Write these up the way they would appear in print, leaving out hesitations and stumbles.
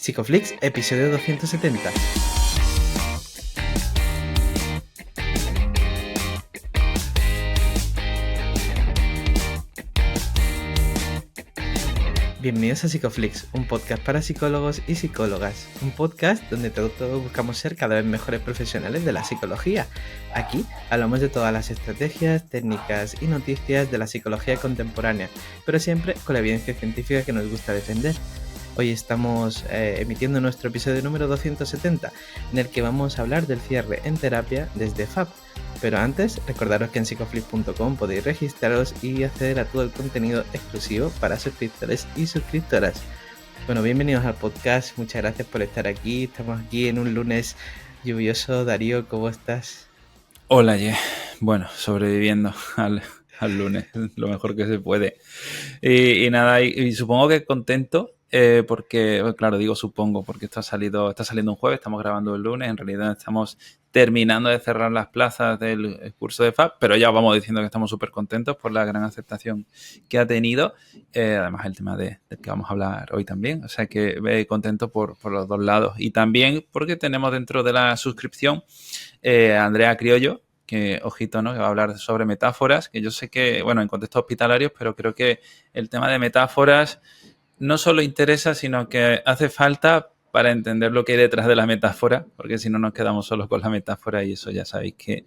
Psicoflix, episodio 270. Bienvenidos a Psicoflix, un podcast para psicólogos y psicólogas. Un podcast donde todos buscamos ser cada vez mejores profesionales de la psicología. Aquí hablamos de todas las estrategias, técnicas y noticias de la psicología contemporánea, pero siempre con la evidencia científica que nos gusta defender. Hoy estamos emitiendo nuestro episodio número 270, en el que vamos a hablar del cierre en terapia desde FAP. Pero antes, recordaros que en psicoflix.com podéis registraros y acceder a todo el contenido exclusivo para suscriptores y suscriptoras. Bueno, bienvenidos al podcast, muchas gracias por estar aquí. Estamos aquí en un lunes lluvioso. Darío, ¿cómo estás? Hola, bueno, sobreviviendo al lunes, lo mejor que se puede. Y nada, y supongo que contento porque, claro, digo supongo, porque está saliendo un jueves, estamos grabando el lunes, en realidad estamos terminando de cerrar las plazas del curso de FAP, pero ya vamos diciendo que estamos súper contentos por la gran aceptación que ha tenido, además el tema del que vamos a hablar hoy también, o sea que contento por los dos lados. Y también porque tenemos dentro de la suscripción a Andrea Criollo, que, ojito, ¿no?, que va a hablar sobre metáforas, que yo sé que, bueno, en contextos hospitalarios, pero creo que el tema de metáforas no solo interesa, sino que hace falta para entender lo que hay detrás de la metáfora, porque si no nos quedamos solos con la metáfora y eso ya sabéis que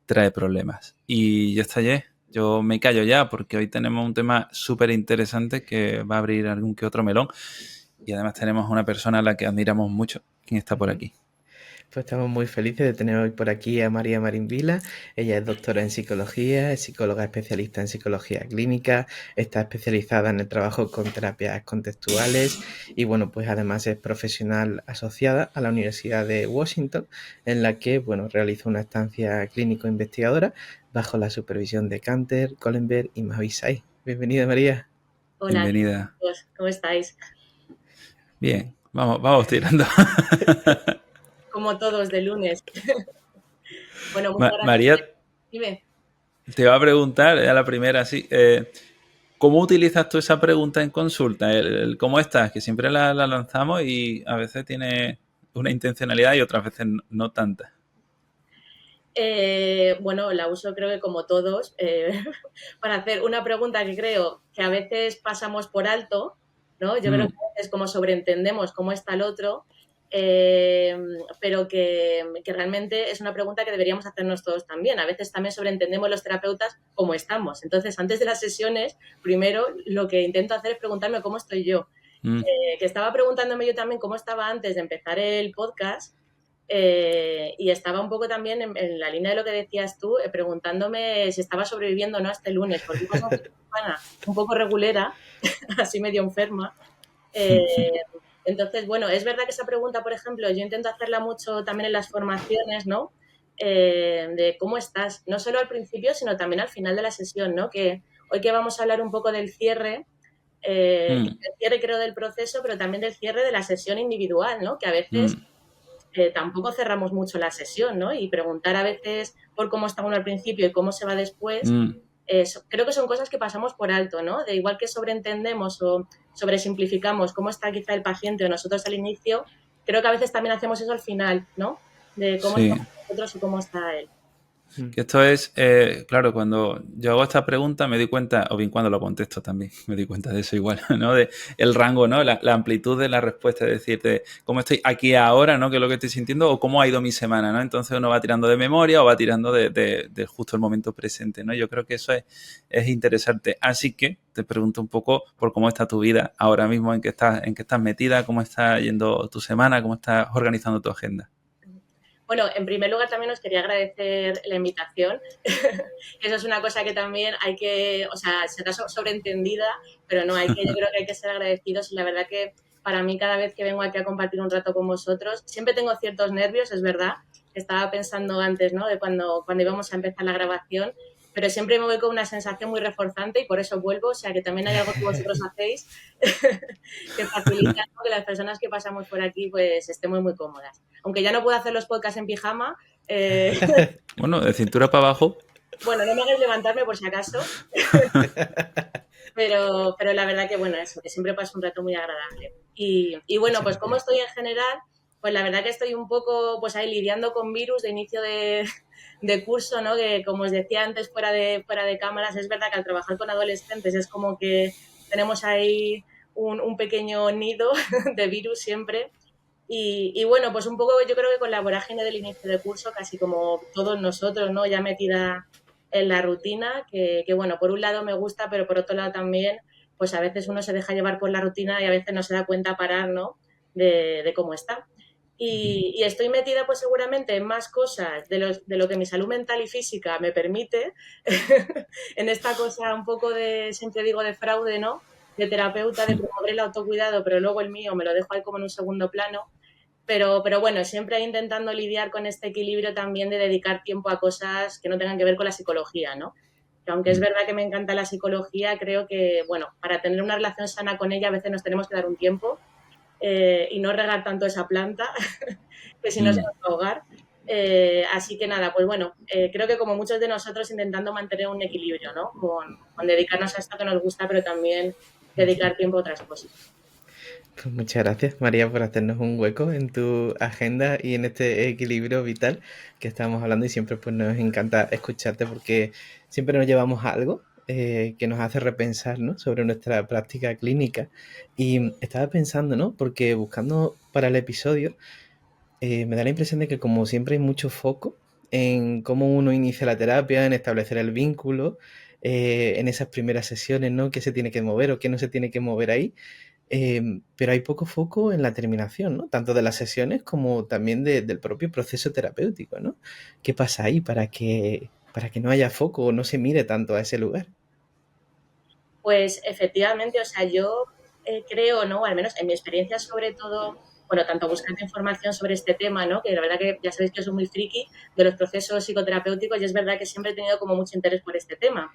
trae problemas. Y ya está, yo me callo ya porque hoy tenemos un tema súper interesante que va a abrir algún que otro melón y además tenemos una persona a la que admiramos mucho. ¿Quién está por aquí? Pues estamos muy felices de tener hoy por aquí a María Marín Vila. Ella es doctora en psicología, es psicóloga especialista en psicología clínica, está especializada en el trabajo con terapias contextuales y bueno, pues además es profesional asociada a la Universidad de Washington, en la que, bueno, realiza una estancia clínico-investigadora bajo la supervisión de Kanter, Kohlenberg y Mavisay. Bienvenida, María. Hola, Bienvenida. ¿Cómo estáis? Bien, vamos tirando. Como todos de lunes. Bueno, muchas gracias. María, Dime. te iba a preguntar a la primera, sí, ¿cómo utilizas tú esa pregunta en consulta? El ¿cómo estás? Que siempre la lanzamos y a veces tiene una intencionalidad y otras veces no tanta. Bueno, la uso creo que como todos para hacer una pregunta que creo que a veces pasamos por alto, ¿no? Yo creo que a veces como sobreentendemos cómo está el otro, pero que realmente es una pregunta que deberíamos hacernos todos también. A veces también sobreentendemos los terapeutas cómo estamos. Entonces, antes de las sesiones, primero lo que intento hacer es preguntarme cómo estoy yo. Que estaba preguntándome yo también cómo estaba antes de empezar el podcast. Y estaba un poco también en la línea de lo que decías tú, preguntándome si estaba sobreviviendo o no este lunes, porque es una semana un poco regulera, así medio enferma. Entonces, bueno, es verdad que esa pregunta, por ejemplo, yo intento hacerla mucho también en las formaciones, ¿no? De cómo estás, no solo al principio, sino también al final de la sesión, ¿no? Que hoy que vamos a hablar un poco del cierre, del cierre creo del proceso, pero también del cierre de la sesión individual, ¿no? Que a veces tampoco cerramos mucho la sesión, ¿no? Y preguntar a veces por cómo está uno al principio y cómo se va después, creo que son cosas que pasamos por alto, ¿no? De igual que sobreentendemos o sobresimplificamos cómo está quizá el paciente o nosotros al inicio, creo que a veces también hacemos eso al final, ¿no? De cómo estamos nosotros y cómo está él. Que esto es, claro, cuando yo hago esta pregunta me doy cuenta, o bien cuando lo contesto también, me doy cuenta de eso igual, ¿no? De el rango, ¿no? La amplitud de la respuesta, es decir, de cómo estoy aquí ahora, ¿no? Que es lo que estoy sintiendo, o cómo ha ido mi semana, ¿no? Entonces uno va tirando de memoria o va tirando de justo el momento presente, ¿no? Yo creo que eso es interesante. Así que te pregunto un poco por cómo está tu vida ahora mismo, en qué estás metida, cómo está yendo tu semana, cómo estás organizando tu agenda. Bueno, en primer lugar también os quería agradecer la invitación. Eso es una cosa que también hay que, o sea, será sobreentendida, pero no, yo creo que hay que ser agradecidos y la verdad que para mí cada vez que vengo aquí a compartir un rato con vosotros, siempre tengo ciertos nervios, es verdad. Estaba pensando antes, ¿no? De cuando íbamos a empezar la grabación, pero siempre me voy con una sensación muy reforzante y por eso vuelvo, o sea que también hay algo que vosotros hacéis que facilita, ¿no? Que las personas que pasamos por aquí pues estemos muy cómodas. Aunque ya no puedo hacer los podcasts en pijama. Bueno, de cintura para abajo. Bueno, no me hagáis levantarme por si acaso. pero la verdad que, bueno, eso, que siempre paso un rato muy agradable. Y bueno, pues cómo estoy en general, pues la verdad que estoy un poco pues ahí lidiando con virus de inicio de curso, ¿no? Que como os decía antes fuera de cámaras, es verdad que al trabajar con adolescentes es como que tenemos ahí un pequeño nido de virus siempre. Y bueno, pues un poco yo creo que con la vorágine del inicio de curso, casi como todos nosotros, ¿no? Ya metida en la rutina, que bueno, por un lado me gusta, pero por otro lado también, pues a veces uno se deja llevar por la rutina y a veces no se da cuenta parar, ¿no? De cómo está. Y estoy metida pues seguramente en más cosas de lo que mi salud mental y física me permite, en esta cosa un poco de, siempre digo, de fraude, ¿no? De terapeuta, de promover el autocuidado, pero luego el mío me lo dejo ahí como en un segundo plano. Pero bueno, siempre intentando lidiar con este equilibrio también de dedicar tiempo a cosas que no tengan que ver con la psicología, ¿no? Que aunque es verdad que me encanta la psicología, creo que, bueno, para tener una relación sana con ella a veces nos tenemos que dar un tiempo y no regar tanto esa planta, que si no se nos va a ahogar. Así que nada, pues bueno, creo que como muchos de nosotros intentando mantener un equilibrio, ¿no? Con dedicarnos a esto que nos gusta, pero también dedicar tiempo a otras cosas. Pues muchas gracias, María, por hacernos un hueco en tu agenda y en este equilibrio vital que estamos hablando, y siempre pues nos encanta escucharte porque siempre nos llevamos a algo que nos hace repensar, ¿no? Sobre nuestra práctica clínica. Y estaba pensando, ¿no? Porque buscando para el episodio me da la impresión de que como siempre hay mucho foco en cómo uno inicia la terapia, en establecer el vínculo, en esas primeras sesiones, ¿no? Qué se tiene que mover o qué no se tiene que mover ahí. Pero hay poco foco en la terminación, ¿no? Tanto de las sesiones como también del propio proceso terapéutico, ¿no? ¿Qué pasa ahí para que no haya foco o no se mire tanto a ese lugar? Pues efectivamente, o sea, yo creo, ¿no? Al menos en mi experiencia sobre todo, bueno, tanto buscando información sobre este tema, ¿no? Que la verdad que ya sabéis que soy muy friki de los procesos psicoterapéuticos y es verdad que siempre he tenido como mucho interés por este tema.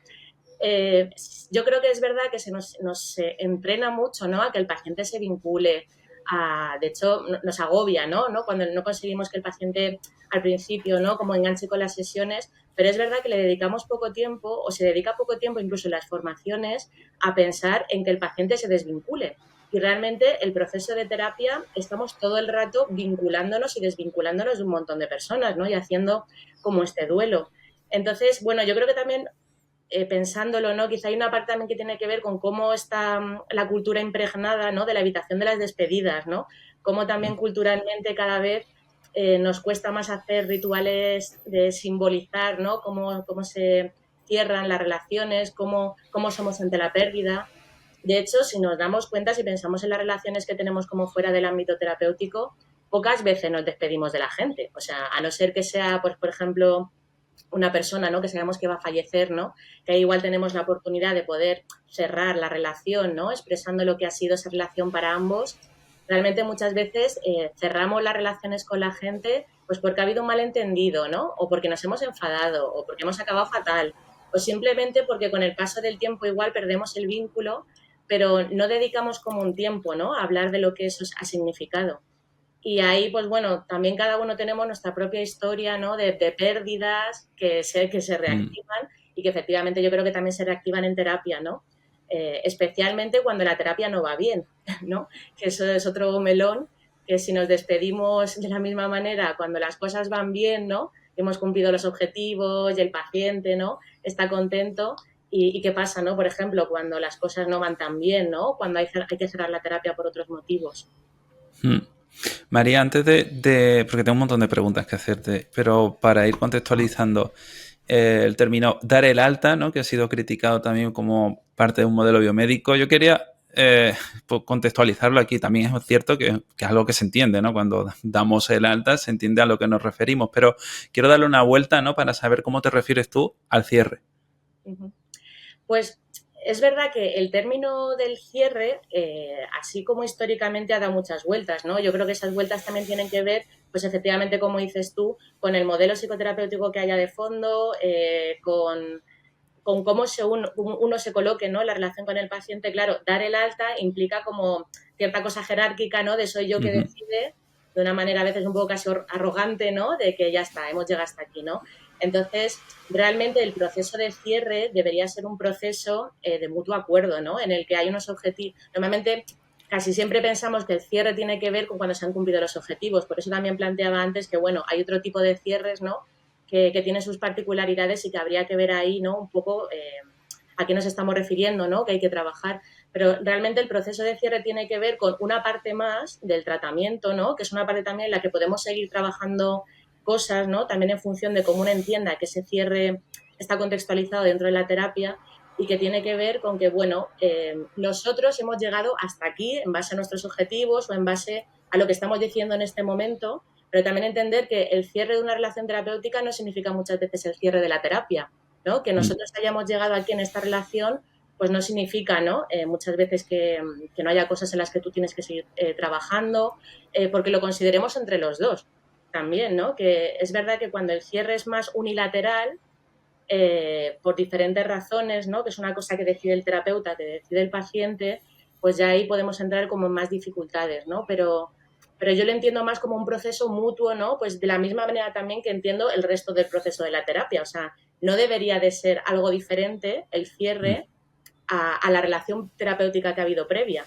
Eh, yo creo que es verdad que nos entrena mucho, ¿no? A que el paciente se vincule. De hecho, nos agobia, ¿no? Cuando no conseguimos que el paciente al principio, ¿no? Como enganche con las sesiones, pero es verdad que le dedicamos poco tiempo o se dedica poco tiempo, incluso en las formaciones, a pensar en que el paciente se desvincule. Y realmente el proceso de terapia estamos todo el rato vinculándonos y desvinculándonos de un montón de personas, ¿no? Y haciendo como este duelo. Entonces, bueno, yo creo que también pensándolo, ¿no? Quizá hay una parte también que tiene que ver con cómo está la cultura impregnada, ¿no? De la evitación de las despedidas, ¿no? Cómo también culturalmente cada vez nos cuesta más hacer rituales de simbolizar, ¿no? Cómo se cierran las relaciones, cómo somos ante la pérdida. De hecho, si nos damos cuenta, si pensamos en las relaciones que tenemos como fuera del ámbito terapéutico, pocas veces nos despedimos de la gente. O sea, a no ser que sea, pues, por ejemplo, una persona, ¿no? Que sabemos que va a fallecer, ¿no? Que ahí igual tenemos la oportunidad de poder cerrar la relación, ¿no? Expresando lo que ha sido esa relación para ambos. Realmente muchas veces cerramos las relaciones con la gente pues porque ha habido un malentendido, ¿no? O porque nos hemos enfadado, o porque hemos acabado fatal, o simplemente porque con el paso del tiempo igual perdemos el vínculo, pero no dedicamos como un tiempo, ¿no? A hablar de lo que eso ha significado. Y ahí, pues bueno, también cada uno tenemos nuestra propia historia, ¿no? De pérdidas que se Mm. reactivan y que efectivamente yo creo que también se reactivan en terapia, ¿no? Especialmente cuando la terapia no va bien, ¿no? Que eso es otro melón, que si nos despedimos de la misma manera cuando las cosas van bien, ¿no? Hemos cumplido los objetivos y el paciente, ¿no? Está contento. Y qué pasa, ¿no? Por ejemplo, cuando las cosas no van tan bien, ¿no? Cuando hay que cerrar la terapia por otros motivos. Mm. María, antes porque tengo un montón de preguntas que hacerte, pero para ir contextualizando el término dar el alta, ¿no? Que ha sido criticado también como parte de un modelo biomédico, yo quería pues contextualizarlo aquí. También es cierto que es algo que se entiende, ¿no? Cuando damos el alta se entiende a lo que nos referimos, pero quiero darle una vuelta, ¿no? Para saber cómo te refieres tú al cierre. Uh-huh. Pues es verdad que el término del cierre, así como históricamente ha dado muchas vueltas, ¿no? Yo creo que esas vueltas también tienen que ver, pues efectivamente, como dices tú, con el modelo psicoterapéutico que haya de fondo, con cómo uno se coloque, ¿no? La relación con el paciente. Claro, dar el alta implica como cierta cosa jerárquica, ¿no? De soy yo que decide, de una manera a veces un poco casi arrogante, ¿no? De que ya está, hemos llegado hasta aquí, ¿no? Entonces, realmente el proceso de cierre debería ser un proceso de mutuo acuerdo, ¿no? En el que hay unos objetivos. Normalmente, casi siempre pensamos que el cierre tiene que ver con cuando se han cumplido los objetivos. Por eso también planteaba antes que, bueno, hay otro tipo de cierres, ¿no? Que tienen sus particularidades y que habría que ver ahí, ¿no? Un poco a qué nos estamos refiriendo, ¿no? Que hay que trabajar. Pero realmente el proceso de cierre tiene que ver con una parte más del tratamiento, ¿no? Que es una parte también en la que podemos seguir trabajando cosas, ¿no? También en función de cómo uno entienda que ese cierre está contextualizado dentro de la terapia y que tiene que ver con que, bueno, nosotros hemos llegado hasta aquí en base a nuestros objetivos o en base a lo que estamos diciendo en este momento, pero también entender que el cierre de una relación terapéutica no significa muchas veces el cierre de la terapia, ¿no? Que nosotros hayamos llegado aquí en esta relación pues no significa, ¿no? Muchas veces que no haya cosas en las que tú tienes que seguir trabajando, porque lo consideremos entre los dos también, ¿no? Que es verdad que cuando el cierre es más unilateral, por diferentes razones, ¿no? Que es una cosa que decide el terapeuta, que decide el paciente, pues ya ahí podemos entrar como en más dificultades, ¿no? Pero yo lo entiendo más como un proceso mutuo, ¿no? Pues de la misma manera también que entiendo el resto del proceso de la terapia. O sea, no debería de ser algo diferente el cierre a la relación terapéutica que ha habido previa,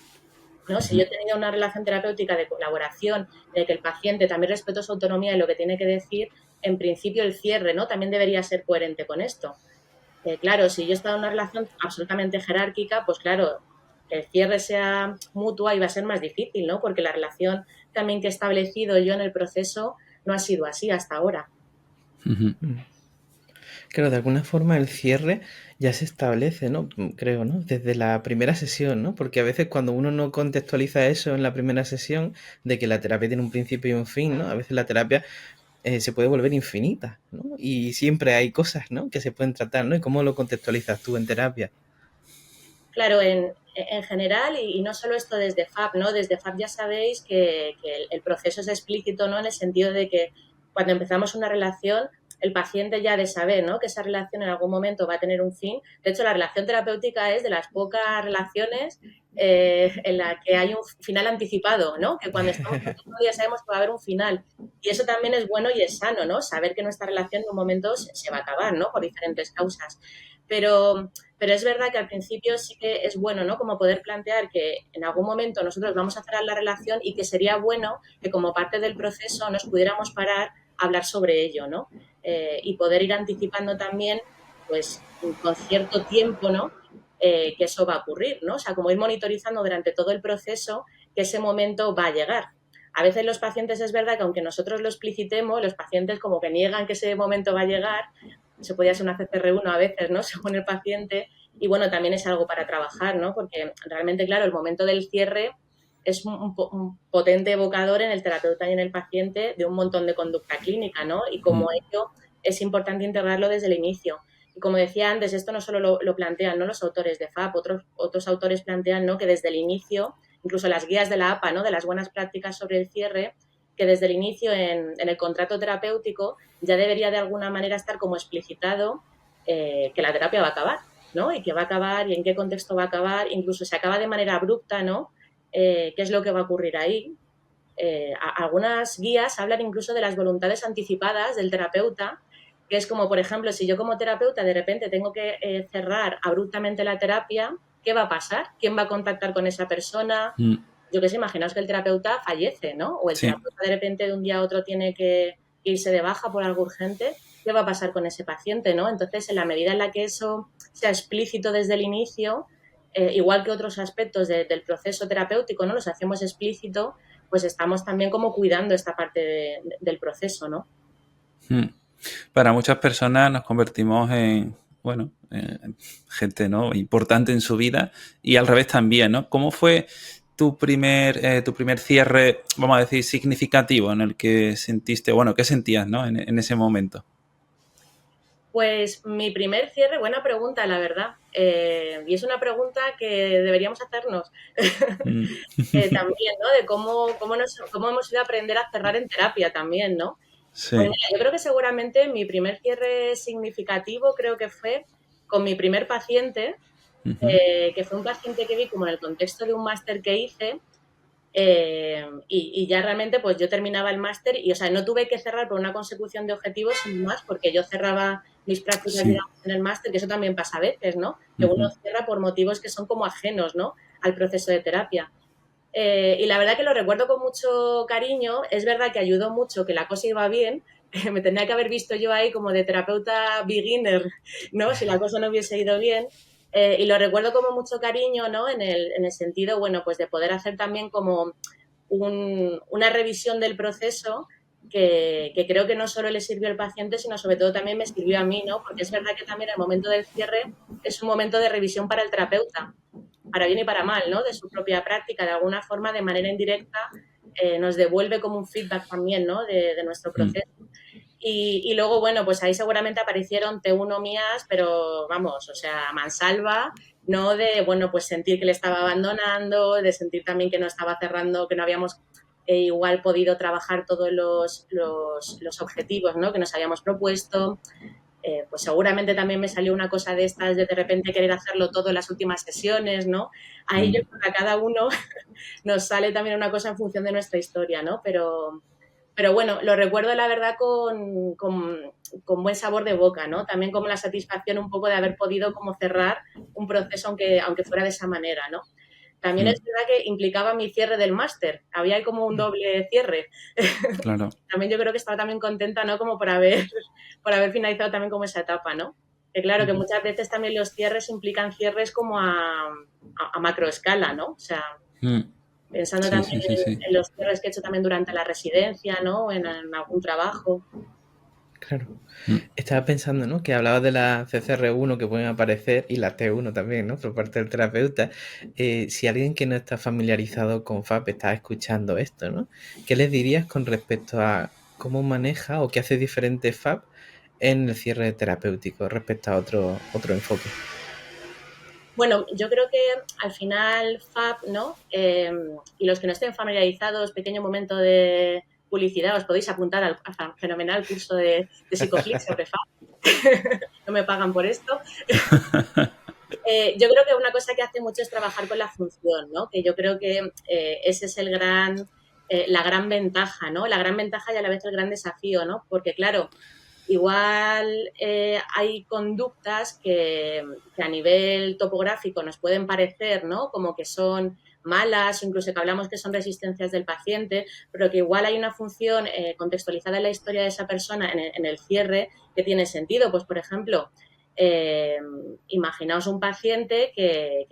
¿no? Si yo he tenido una relación terapéutica de colaboración, de que el paciente también respetó su autonomía y lo que tiene que decir, en principio el cierre, ¿no? También debería ser coherente con esto. Claro, si yo he estado en una relación absolutamente jerárquica, pues claro, que el cierre sea mutua iba a ser más difícil, ¿no? Porque la relación también que he establecido yo en el proceso no ha sido así hasta ahora. Claro, de alguna forma el cierre ya se establece, ¿no? Creo, ¿no? Desde la primera sesión, ¿no? Porque a veces cuando uno no contextualiza eso en la primera sesión, de que la terapia tiene un principio y un fin, ¿no? A veces la terapia se puede volver infinita, ¿no? Y siempre hay cosas, ¿no? Que se pueden tratar, ¿no? ¿Y cómo lo contextualizas tú en terapia? Claro, en general, y no solo esto desde FAB, ¿no? Desde FAB ya sabéis que el proceso es explícito, ¿no? En el sentido de que cuando empezamos una relación, el paciente ya ha de saber, ¿no? Que esa relación en algún momento va a tener un fin. De hecho, la relación terapéutica es de las pocas relaciones en la que hay un final anticipado, ¿no? Que cuando estamos ya sabemos que va a haber un final. Y eso también es bueno y es sano, ¿no? Saber que nuestra relación en un momento se va a acabar, ¿no? Por diferentes causas. Pero es verdad que al principio sí que es bueno, ¿no? Como poder plantear que en algún momento nosotros vamos a cerrar la relación y que sería bueno que como parte del proceso nos pudiéramos parar a hablar sobre ello, ¿no? Y poder ir anticipando también, pues, con cierto tiempo, ¿no? Que eso va a ocurrir, ¿no? O sea, como ir monitorizando durante todo el proceso que ese momento va a llegar. A veces los pacientes es verdad que aunque nosotros lo explicitemos, los pacientes como que niegan que ese momento va a llegar. Se podía ser una CCR1 a veces, ¿no? Según el paciente. Y bueno, también es algo para trabajar, ¿no? Porque realmente, claro, el momento del cierre es un potente evocador en el terapeuta y en el paciente de un montón de conducta clínica, ¿no? Y como ello es importante integrarlo desde el inicio. Y como decía antes, esto no solo lo plantean, ¿no? Los autores de FAP, otros autores plantean, ¿no? Que desde el inicio, incluso las guías de la APA, ¿no? De las buenas prácticas sobre el cierre, que desde el inicio en el contrato terapéutico ya debería de alguna manera estar como explicitado que la terapia va a acabar, ¿no? Y que va a acabar y en qué contexto va a acabar, incluso se acaba de manera abrupta, ¿no? ¿Qué es lo que va a ocurrir ahí? Algunas guías hablan incluso de las voluntades anticipadas del terapeuta, que es como, por ejemplo, si yo como terapeuta de repente tengo que cerrar abruptamente la terapia, ¿qué va a pasar? ¿Quién va a contactar con esa persona? Yo qué sé, imaginaos que el terapeuta fallece, ¿no? O el terapeuta de repente de un día a otro tiene que irse de baja por algo urgente. ¿Qué va a pasar con ese paciente, no? Entonces, en la medida en la que eso sea explícito desde el inicio, igual que otros aspectos del proceso terapéutico, ¿no? Los hacemos explícito, pues estamos también como cuidando esta parte del proceso, ¿no? Para muchas personas nos convertimos en, bueno, gente, ¿no? Importante en su vida y al revés también, ¿no? ¿Cómo fue tu primer cierre, vamos a decir, significativo en el que sentiste, bueno, qué sentías, ¿no? En ese momento. Pues mi primer cierre, buena pregunta, la verdad. Y es una pregunta que deberíamos hacernos también, ¿no? De cómo hemos ido a aprender a cerrar en terapia también, ¿no? Sí. Pues mira, yo creo que seguramente mi primer cierre significativo creo que fue con mi primer paciente, que fue un paciente que vi como en el contexto de un máster que hice, Y ya realmente pues yo terminaba el máster y, o sea, no tuve que cerrar por una consecución de objetivos, sino más porque yo cerraba mis prácticas, Sí. digamos, en el máster, que eso también pasa a veces, ¿no? Que uno Ujú. cierra por motivos que son como ajenos, ¿no? Al proceso de terapia. Y la verdad que lo recuerdo con mucho cariño. Es verdad que ayudó mucho, que la cosa iba bien. Me tendría que haber visto yo ahí como de terapeuta beginner, ¿no? Si la cosa no hubiese ido bien. Y lo recuerdo como mucho cariño, ¿no? En el sentido, bueno, pues de poder hacer también como una revisión del proceso que creo que no solo le sirvió al paciente, sino sobre todo también me sirvió a mí, ¿no? Porque es verdad que también el momento del cierre es un momento de revisión para el terapeuta, para bien y para mal, ¿no? De su propia práctica, de alguna forma, de manera indirecta, nos devuelve como un feedback también, ¿no? De nuestro Mm. proceso. Y luego, bueno, pues ahí seguramente aparecieron T1 mías, pero vamos, o sea, a mansalva, no de, bueno, pues sentir que le estaba abandonando, de sentir también que no estaba cerrando, que no habíamos igual podido trabajar todos los objetivos, ¿no? Que nos habíamos propuesto. Pues seguramente también me salió una cosa de estas de repente querer hacerlo todo en las últimas sesiones, ¿no? Ahí yo Mm. creo que a cada uno nos sale también una cosa en función de nuestra historia, ¿no? Pero bueno, lo recuerdo la verdad con buen sabor de boca, ¿no? También como la satisfacción un poco de haber podido como cerrar un proceso aunque fuera de esa manera, ¿no? También Mm. es verdad que implicaba mi cierre del máster, había ahí como un doble cierre. Claro. También yo creo que estaba también contenta, ¿no? Como por haber finalizado también como esa etapa, ¿no? Que claro, que Ujú. muchas veces también los cierres implican cierres como a macroescala, ¿no? O sea, Mm. pensando Sí, también sí, sí, sí. en los cierres que he hecho también durante la residencia, ¿no? En algún trabajo. Claro. Mm. Estaba pensando, ¿no? Que hablabas de la CCR1 que pueden aparecer y la T1 también, ¿no? Por parte del terapeuta. Si alguien que no está familiarizado con FAP está escuchando esto, ¿no? ¿Qué les dirías con respecto a cómo maneja o qué hace diferente FAP en el cierre terapéutico respecto a otro enfoque? Bueno, yo creo que al final FAP, ¿no? Y los que no estén familiarizados, pequeño momento de publicidad, os podéis apuntar al fenomenal curso de Psicoflix sobre FAP. No me pagan por esto. Yo creo que una cosa que hace mucho es trabajar con la función, ¿no? Que yo creo que ese es la gran ventaja, ¿no? La gran ventaja y a la vez el gran desafío, ¿no? Porque claro, igual hay conductas que a nivel topográfico nos pueden parecer, ¿no? Como que son malas, incluso que hablamos que son resistencias del paciente, pero que igual hay una función contextualizada en la historia de esa persona en el cierre que tiene sentido. Pues, por ejemplo, eh, imaginaos un paciente que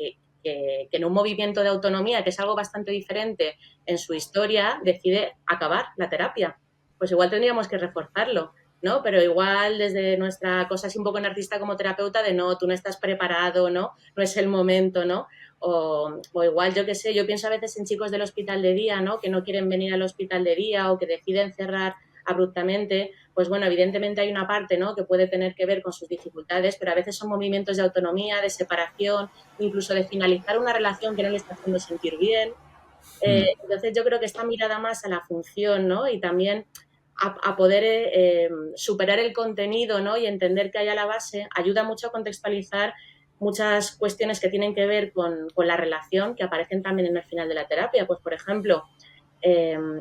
en un movimiento de autonomía, que es algo bastante diferente en su historia, decide acabar la terapia. Pues igual tendríamos que reforzarlo, ¿no? Pero igual desde nuestra cosa así un poco narcisista como terapeuta de no, tú no estás preparado, ¿no? No es el momento, ¿no? O igual, yo qué sé, yo pienso a veces en chicos del hospital de día, ¿no? Que no quieren venir al hospital de día o que deciden cerrar abruptamente, pues bueno, evidentemente hay una parte, ¿no? Que puede tener que ver con sus dificultades, pero a veces son movimientos de autonomía, de separación, incluso de finalizar una relación que no le está haciendo sentir bien. Mm. Entonces yo creo que esta mirada más a la función, ¿no? Y también a poder superar el contenido, ¿no? Y entender que hay a la base, ayuda mucho a contextualizar muchas cuestiones que tienen que ver con la relación que aparecen también en el final de la terapia. Pues, por ejemplo,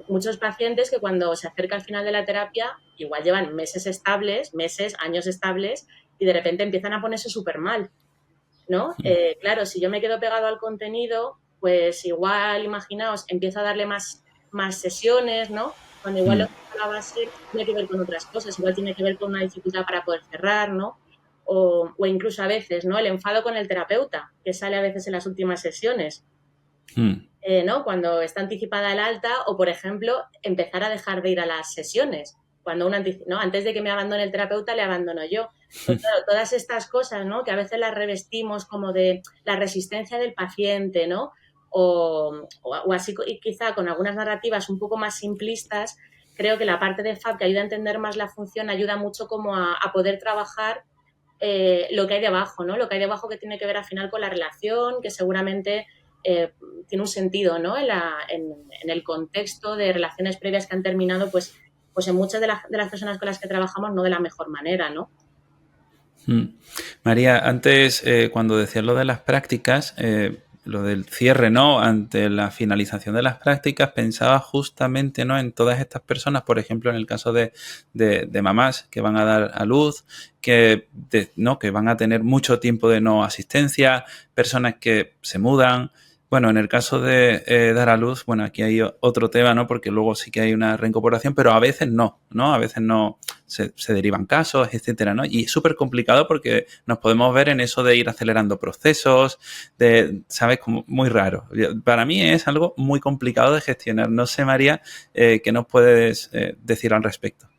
muchos pacientes que cuando se acerca al final de la terapia, igual llevan meses estables, meses, años estables, y de repente empiezan a ponerse súper mal, ¿no? Mm. Claro, si yo me quedo pegado al contenido, pues igual, imaginaos, empiezo a darle más sesiones, ¿no? Cuando igual lo Mm. que a la base tiene que ver con otras cosas, igual tiene que ver con una dificultad para poder cerrar, ¿no? O incluso a veces, ¿no? El enfado con el terapeuta, que sale a veces en las últimas sesiones. Mm. ¿No? Cuando está anticipada el alta o, por ejemplo, empezar a dejar de ir a las sesiones. Cuando ¿no? Antes de que me abandone el terapeuta, le abandono yo. Pues claro, todas estas cosas, ¿no? Que a veces las revestimos como de la resistencia del paciente, ¿no? O así, y quizá con algunas narrativas un poco más simplistas, creo que la parte de FAB que ayuda a entender más la función ayuda mucho como a poder trabajar lo que hay debajo, ¿no? Lo que hay debajo que tiene que ver al final con la relación, que seguramente tiene un sentido, ¿no? En el contexto de relaciones previas que han terminado, pues en muchas de las personas con las que trabajamos no de la mejor manera, ¿no? Mm. María, antes cuando decías lo de las prácticas, lo del cierre, ¿no? Ante la finalización de las prácticas, pensaba justamente, ¿no? En todas estas personas, por ejemplo, en el caso de mamás que van a dar a luz, ¿no? Que van a tener mucho tiempo de no asistencia, personas que se mudan. Bueno, en el caso de dar a luz, bueno, aquí hay otro tema, ¿no? Porque luego sí que hay una reincorporación, pero a veces no, ¿no? A veces no se derivan casos, etcétera, ¿no? Y es súper complicado porque nos podemos ver en eso de ir acelerando procesos, ¿sabes? Como muy raro. Para mí es algo muy complicado de gestionar. No sé, María, ¿qué nos puedes decir al respecto?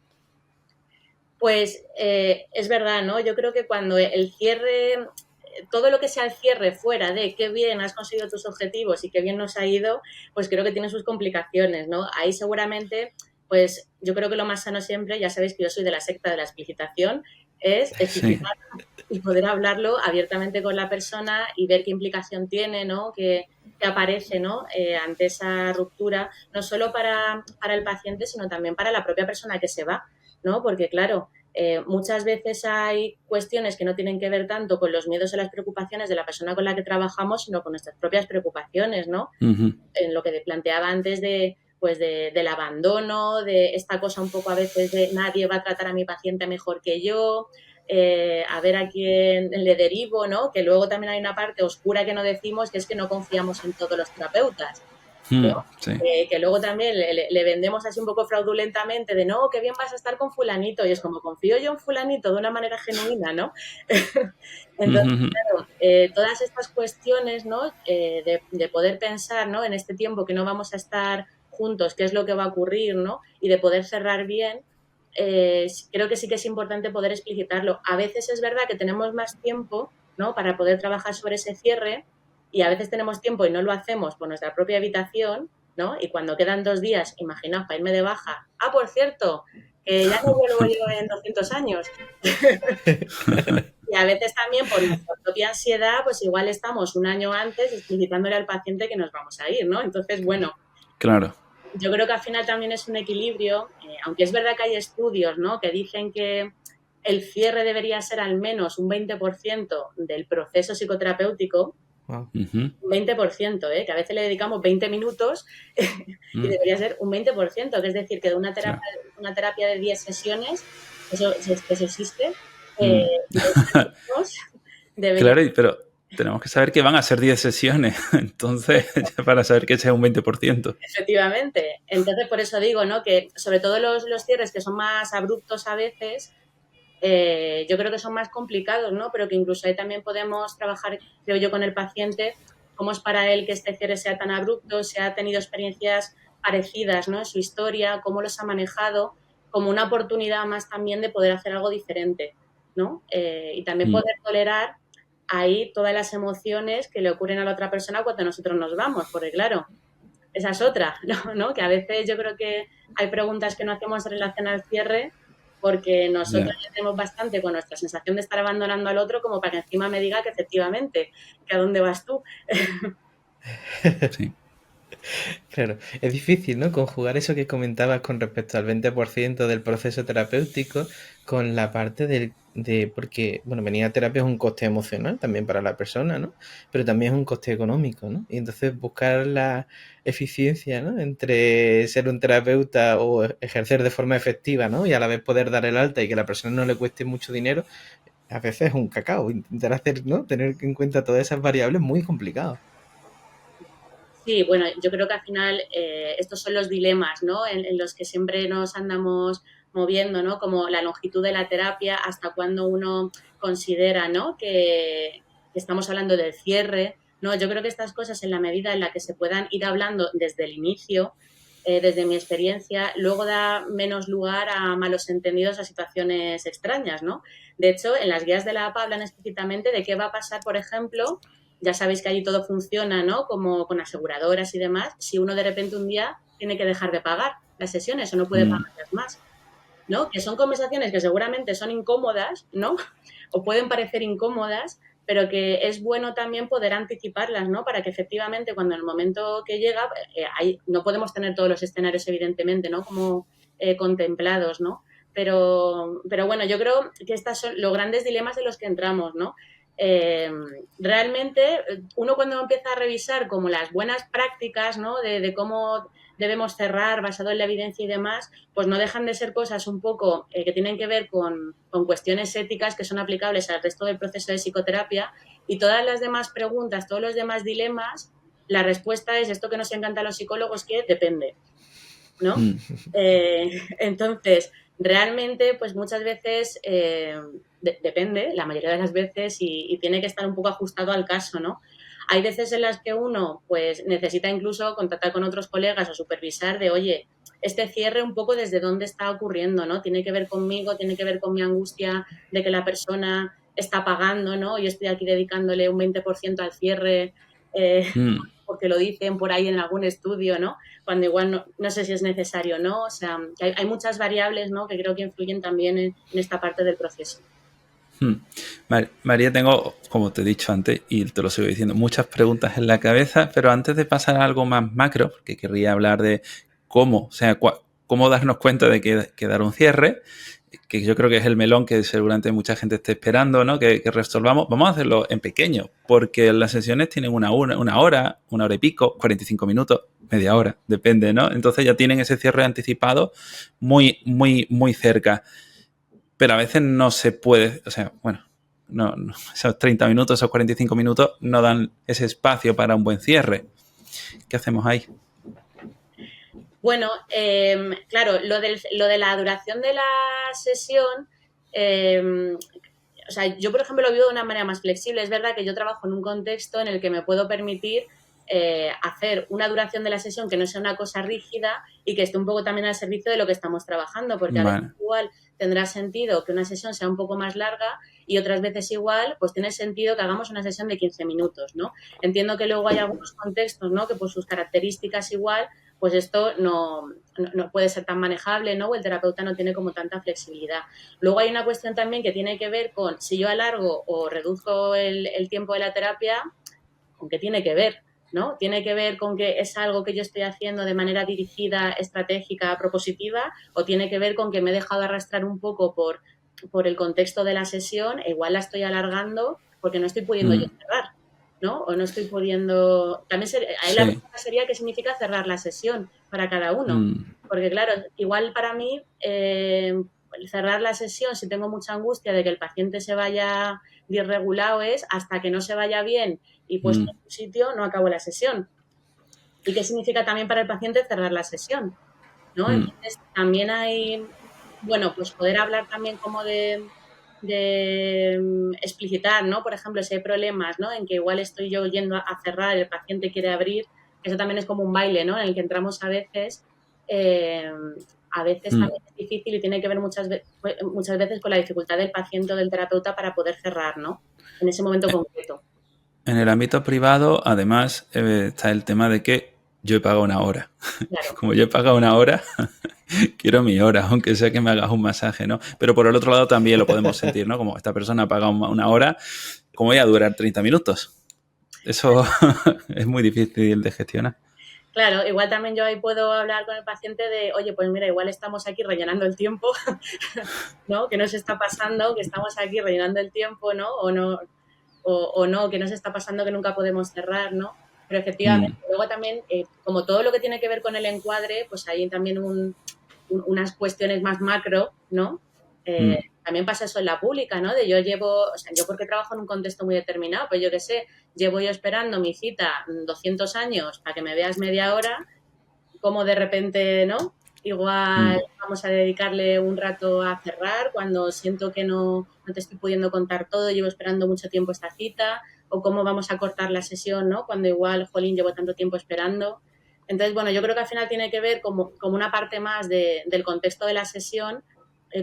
Pues es verdad, ¿no? Yo creo que cuando el cierre, todo lo que sea el cierre fuera de qué bien has conseguido tus objetivos y qué bien nos ha ido, pues creo que tiene sus complicaciones, ¿no? Ahí seguramente, pues yo creo que lo más sano siempre, ya sabéis que yo soy de la secta de la explicitación, es Sí. explicitar y poder hablarlo abiertamente con la persona y ver qué implicación tiene, ¿no? Que aparece, ¿no? Ante esa ruptura, no solo para el paciente, sino también para la propia persona que se va, ¿no? Porque, claro, muchas veces hay cuestiones que no tienen que ver tanto con los miedos o las preocupaciones de la persona con la que trabajamos, sino con nuestras propias preocupaciones, ¿no? Uh-huh. En lo que te planteaba antes del abandono, de esta cosa un poco a veces de nadie va a tratar a mi paciente mejor que yo, a ver a quién le derivo, ¿no? Que luego también hay una parte oscura que no decimos, que es que no confiamos en todos los terapeutas, ¿no? Sí. Que luego también le vendemos así un poco fraudulentamente de no, qué bien vas a estar con fulanito, y es como confío yo en fulanito de una manera genuina, ¿no? Entonces, Uh-huh. claro, todas estas cuestiones, ¿no? De poder pensar, ¿no? En este tiempo que no vamos a estar juntos, qué es lo que va a ocurrir, ¿no? Y de poder cerrar bien, creo que sí que es importante poder explicitarlo. A veces es verdad que tenemos más tiempo, ¿no? Para poder trabajar sobre ese cierre, y a veces tenemos tiempo y no lo hacemos por nuestra propia habitación, ¿no? Y cuando quedan 2 días, imaginaos, para irme de baja. Ah, por cierto, que ya no vuelvo yo en 200 años. Y a veces también por nuestra propia ansiedad, pues igual estamos un año antes explicitándole al paciente que nos vamos a ir, ¿no? Entonces, bueno, Claro. yo creo que al final también es un equilibrio, aunque es verdad que hay estudios, ¿no? Que dicen que el cierre debería ser al menos un 20% del proceso psicoterapéutico. Wow. Uh-huh. Un 20%, que a veces le dedicamos 20 minutos y debería ser un 20%, que es decir, que de Claro. una terapia de 10 sesiones, eso existe, Mm. 10 minutos debería. Claro, pero tenemos que saber que van a ser 10 sesiones, entonces, para saber que sea un 20%. Efectivamente. Entonces, por eso digo, ¿no? Que sobre todo los cierres que son más abruptos a veces, yo creo que son más complicados, ¿no? Pero que incluso ahí también podemos trabajar, creo yo, con el paciente, cómo es para él que este cierre sea tan abrupto, si ha tenido experiencias parecidas, ¿no? En su historia, cómo los ha manejado, como una oportunidad más también de poder hacer algo diferente, ¿no? Y también poder tolerar ahí todas las emociones que le ocurren a la otra persona cuando nosotros nos vamos, porque claro, esa es otra, ¿no? Que a veces yo creo que hay preguntas que no hacemos en relación al cierre porque nosotros ya tenemos bastante con nuestra sensación de estar abandonando al otro como para que encima me diga que efectivamente, que a dónde vas tú. Sí. Claro, es difícil, ¿no? Conjugar eso que comentabas con respecto al 20% del proceso terapéutico con la parte porque, bueno, venir a terapia es un coste emocional también para la persona, ¿no? Pero también es un coste económico, ¿no? Y entonces buscar la eficiencia, ¿no? Entre ser un terapeuta o ejercer de forma efectiva, ¿no? Y a la vez poder dar el alta y que a la persona no le cueste mucho dinero, a veces es un cacao. Intentar hacer, ¿no? Tener en cuenta todas esas variables es muy complicado. Sí, bueno, yo creo que al final estos son los dilemas, ¿no? En los que siempre nos andamos moviendo, ¿no? Como la longitud de la terapia, hasta cuando uno considera, ¿no? Que estamos hablando del cierre, ¿no? Yo creo que estas cosas, en la medida en la que se puedan ir hablando desde el inicio, desde mi experiencia, luego da menos lugar a malos entendidos, a situaciones extrañas, ¿no? De hecho, en las guías de la APA hablan explícitamente de qué va a pasar, por ejemplo. Ya sabéis que allí todo funciona, ¿no? Como con aseguradoras y demás. Si uno de repente un día tiene que dejar de pagar las sesiones o no puede pagarlas más, ¿no? Que son conversaciones que seguramente son incómodas, ¿no? O pueden parecer incómodas, pero que es bueno también poder anticiparlas, ¿no? Para que efectivamente cuando en el momento que llega, no podemos tener todos los escenarios evidentemente, ¿no? Como contemplados, ¿no? Pero bueno, yo creo que estos son los grandes dilemas en los que entramos, ¿no? realmente uno cuando empieza a revisar como las buenas prácticas, ¿no? de cómo debemos cerrar basado en la evidencia y demás, pues no dejan de ser cosas un poco que tienen que ver con cuestiones éticas que son aplicables al resto del proceso de psicoterapia, y todas las demás preguntas, todos los demás dilemas, la respuesta es esto que nos encanta a los psicólogos, que depende, ¿no? Entonces, realmente, pues muchas veces depende, la mayoría de las veces, y tiene que estar un poco ajustado al caso, ¿no? Hay veces en las que uno pues necesita incluso contactar con otros colegas o supervisar de, oye, este cierre un poco desde dónde está ocurriendo, ¿no? Tiene que ver conmigo, tiene que ver con mi angustia de que la persona está pagando, ¿no? Yo estoy aquí dedicándole un 20% al cierre porque lo dicen por ahí en algún estudio, ¿no? Cuando igual no sé si es necesario o no. O sea, hay muchas variables, ¿no? Que creo que influyen también en esta parte del proceso. María, tengo, como te he dicho antes, y te lo sigo diciendo, muchas preguntas en la cabeza, pero antes de pasar a algo más macro, porque querría hablar de cómo, o sea, cómo darnos cuenta de que dar un cierre, que yo creo que es el melón que seguramente mucha gente esté esperando, ¿no? Que resolvamos. Vamos a hacerlo en pequeño, porque las sesiones tienen una hora y pico, 45 minutos, media hora, depende, ¿no? Entonces ya tienen ese cierre anticipado muy, muy, muy cerca. Pero a veces no se puede, o sea, bueno, no, esos 30 minutos, esos 45 minutos no dan ese espacio para un buen cierre. ¿Qué hacemos ahí? Bueno, claro, lo de la duración de la sesión, o sea, yo por ejemplo lo vivo de una manera más flexible. Es verdad que yo trabajo en un contexto en el que me puedo permitir hacer una duración de la sesión que no sea una cosa rígida y que esté un poco también al servicio de lo que estamos trabajando, porque a veces igual tendrá sentido que una sesión sea un poco más larga y otras veces igual pues tiene sentido que hagamos una sesión de 15 minutos, ¿no? Entiendo que luego hay algunos contextos, ¿no? Que por sus características igual pues esto no puede ser tan manejable, ¿no? O el terapeuta no tiene como tanta flexibilidad. Luego hay una cuestión también que tiene que ver con si yo alargo o reduzco el tiempo de la terapia, ¿con qué tiene que ver? ¿No? Tiene que ver con que es algo que yo estoy haciendo de manera dirigida, estratégica, propositiva, o tiene que ver con que me he dejado arrastrar un poco por el contexto de la sesión e igual la estoy alargando porque no estoy pudiendo yo cerrar, ¿no? O no estoy pudiendo... También ahí la pregunta sería qué significa cerrar la sesión para cada uno. Porque claro, igual para mí cerrar la sesión, si tengo mucha angustia de que el paciente se vaya disregulado, es hasta que no se vaya bien y puesto en su sitio, no acabo la sesión. ¿Y qué significa también para el paciente cerrar la sesión? ¿No? Entonces, también hay, bueno, pues poder hablar también como de explicitar, ¿no? Por ejemplo, si hay problemas, ¿no? En que igual estoy yo yendo a cerrar, el paciente quiere abrir, eso también es como un baile, ¿no? En el que entramos a veces también es difícil y tiene que ver muchas veces con la dificultad del paciente o del terapeuta para poder cerrar, ¿no? En ese momento concreto. En el ámbito privado, además, está el tema de que yo he pagado una hora. Claro. Como yo he pagado una hora, quiero mi hora, aunque sea que me hagas un masaje, ¿no? Pero por el otro lado también lo podemos sentir, ¿no? Como esta persona ha pagado una hora, ¿cómo voy a durar 30 minutos? Eso es muy difícil de gestionar. Claro, igual también yo ahí puedo hablar con el paciente de, oye, pues mira, igual estamos aquí rellenando el tiempo, ¿no? ¿Qué nos está pasando? Que estamos aquí rellenando el tiempo, ¿no? O no, que nos está pasando que nunca podemos cerrar, ¿no? Pero efectivamente, luego también, como todo lo que tiene que ver con el encuadre, pues hay también unas cuestiones más macro, ¿no? También pasa eso en la pública, ¿no? De yo porque trabajo en un contexto muy determinado, pues yo qué sé, llevo yo esperando mi cita 200 años para que me veas media hora, como de repente, ¿no? Igual vamos a dedicarle un rato a cerrar cuando siento que no te estoy pudiendo contar todo, llevo esperando mucho tiempo esta cita, o cómo vamos a cortar la sesión, ¿no? Cuando igual, jolín, llevo tanto tiempo esperando. Entonces, bueno, yo creo que al final tiene que ver como una parte más del contexto de la sesión,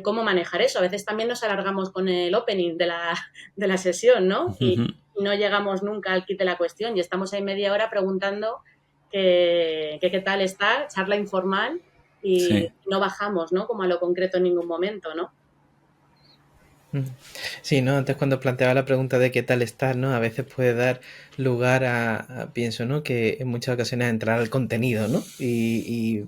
cómo manejar eso. A veces también nos alargamos con el opening de la sesión, ¿no? Y no llegamos nunca al kit de la cuestión y estamos ahí media hora preguntando qué tal está, charla informal y no bajamos, ¿no? Como a lo concreto en ningún momento, ¿no? Sí, ¿no? Antes cuando planteaba la pregunta de qué tal estás, ¿no? A veces puede dar lugar pienso, ¿no? Que en muchas ocasiones entrar al contenido, ¿no? Y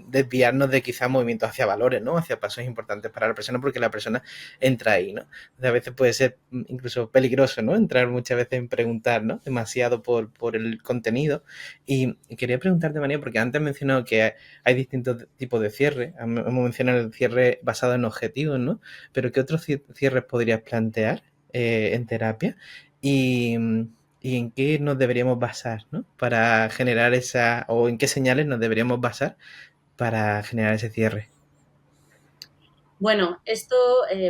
desviarnos de quizá movimientos hacia valores, ¿no? Hacia pasos importantes para la persona porque la persona entra ahí, ¿no? Entonces, a veces puede ser incluso peligroso, ¿no? Entrar muchas veces en preguntar, ¿no? Demasiado por el contenido. Y quería preguntarte, María, porque antes he mencionado que hay distintos tipos de cierre. Hemos mencionado el cierre basado en objetivos, ¿no? Pero ¿qué otros cierres podrías plantear en terapia? Y, y en qué nos deberíamos basar, ¿no? Para generar o en qué señales nos deberíamos basar para generar ese cierre. Bueno, esto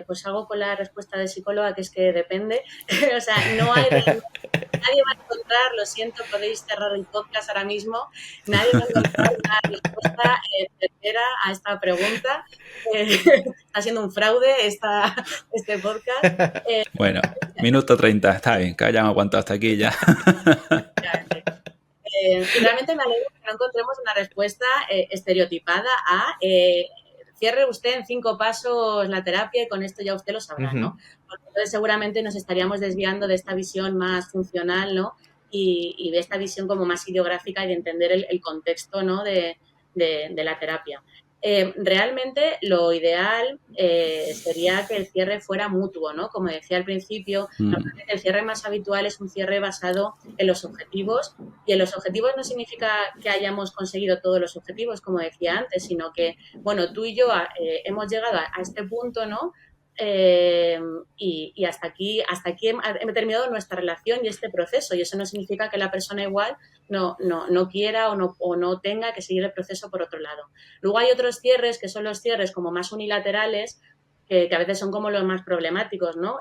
pues hago con la respuesta de psicóloga, que es que depende. O sea, no hay realmente, nadie va a encontrar, lo siento, podéis cerrar el podcast ahora mismo, nadie va a encontrar una respuesta certera a esta pregunta. Está siendo un fraude este podcast. Bueno, minuto 30, está bien, que hayamos aguantado hasta aquí ya. Y realmente me alegro que no encontremos una respuesta estereotipada a cierre usted en 5 pasos la terapia y con esto ya usted lo sabrá, ¿no? Porque entonces seguramente nos estaríamos desviando de esta visión más funcional, ¿no? Y de esta visión como más ideográfica y de entender el contexto, ¿no? de la terapia. Realmente lo ideal sería que el cierre fuera mutuo, ¿no? Como decía al principio, normalmente el cierre más habitual es un cierre basado en los objetivos, y en los objetivos no significa que hayamos conseguido todos los objetivos, como decía antes, sino que, bueno, tú y yo hemos llegado a este punto, ¿no? Y hasta aquí hemos terminado nuestra relación y este proceso, y eso no significa que la persona igual no quiera o no tenga que seguir el proceso por otro lado. Luego hay otros cierres que son los cierres como más unilaterales, que a veces son como los más problemáticos, ¿no?